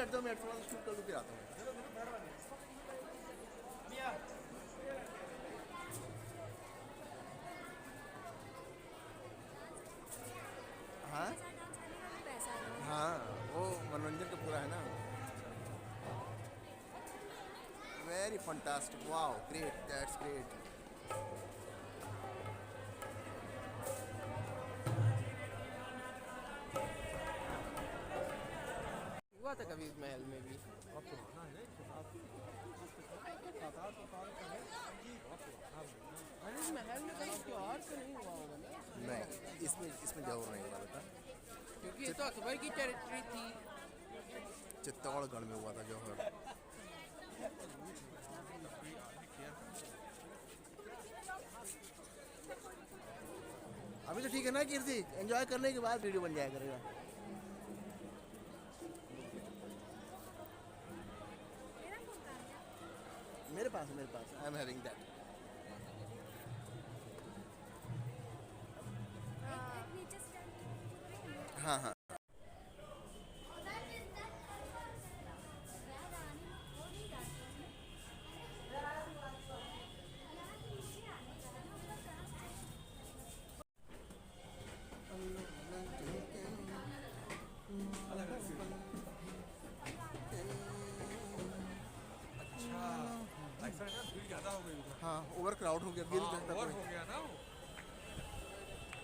2 minute थोड़ा सा shoot कर लूँ फिर आता हूँ। हाँ हाँ, वो मनोरंजन का पूरा है ना। Very fantastic, wow, great, that's great. हुआ था कभी इस महल में भी? अरे इस महल में कहीं त्योहार तो नहीं हुआ होगा ना? नहीं, इसमें जरूर नहीं हुआ था, क्योंकि ये तो अकबर की टेरिटरी थी। चित्तौड़गढ़ में हुआ था जौहर। अभी तो ठीक है ना कीर्ति, एंजॉय करने के बाद वीडियो बन जाया करेगा। मेरे पास आई एम हैविंग दैट। हाँ हाँ, हाँ, ओवर क्राउड हो गया, गिर जाता ओवर हो गया ना, वो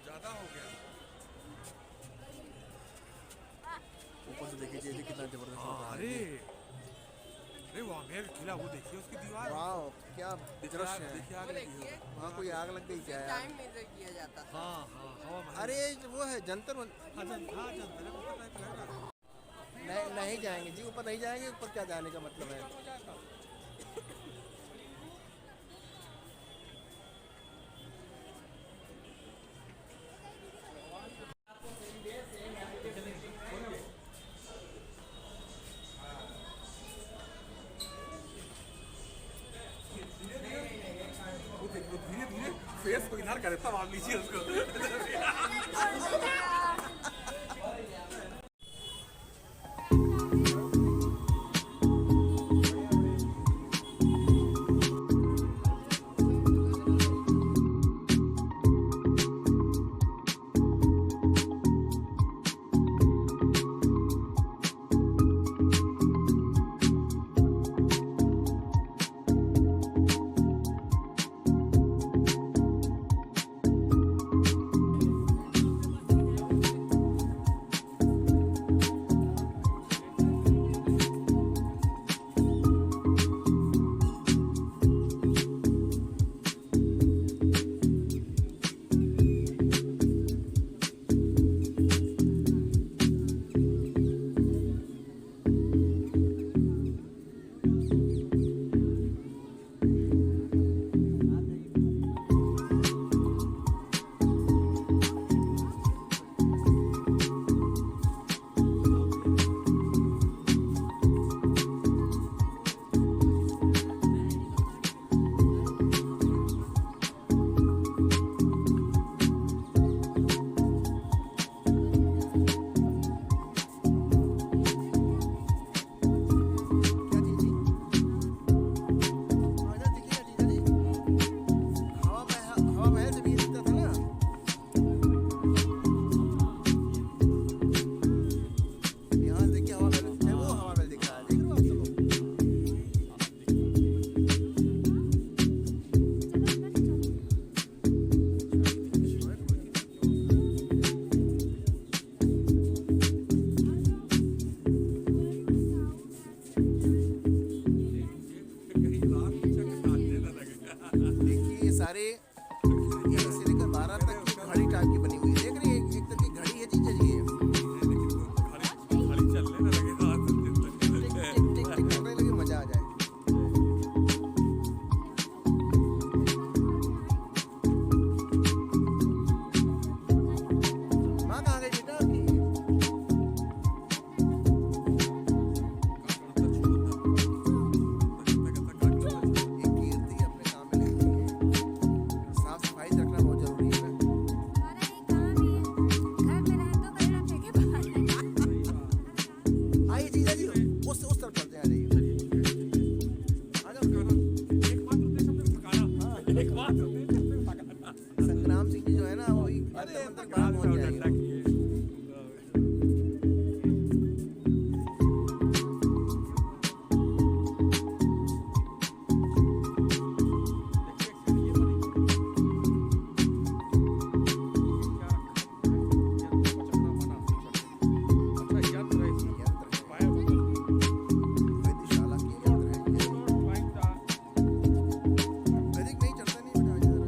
ज़्यादा हो गया। ऊपर से देखिए जी कितना जबरदस्त है। अरे अरे वो आमेर किला, वो देखिए उसकी दीवार, वाह क्या दृश्य है। देखिए आग लगी है। वहाँ कोई आग लग गई क्या यार? टाइम मेजर किया जाता था। हाँ हाँ, हवा महल। अरे वो है जंतर नहीं जाएंगे जी, ऊपर नहीं जाएंगे। ऊपर क्या जाने का मतलब है? धीरे धीरे फेस को इधर करे, तब आप लीजिए उसको। सारे 1 से लेकर 12 तक की घड़ी टाइप की बनी हुई है। देख रही है, एक तरह की घड़ी है चीज ये। खाली चलने ना लगे हाथ टिक टिक टिक टिक करने लगे, मजा आ जाए। माँ कहाँ गई बेटा आपकी? ये कीर्ति अपने काम में लगी है। साफ सफाई रखना बहुत जरूरी है ना। हमारा ये काम ही है। घर में रहे तो कचरा फेंके बाहर। आइए जीजा जी, उस तरफ चलते हैं। आ जाइए, आ जाओ। एक बात होती है संग्राम सिंह जी जो है ना, वही अंदर तक बाहर पहुंच जाएंगे। वेदशाला की यंत्र है ये। वैदिक नहीं चलता नहीं बेटा, जरा।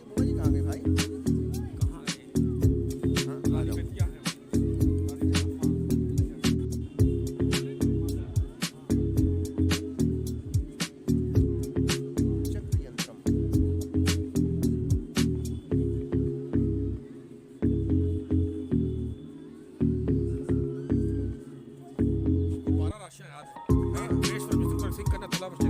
बुआ जी कहाँ गए भाई? हाँ, आ जाओ। चक्र यंत्रम। दोबारा राशि याद है। देश में मिस्टर सिंह का तुला वर्ष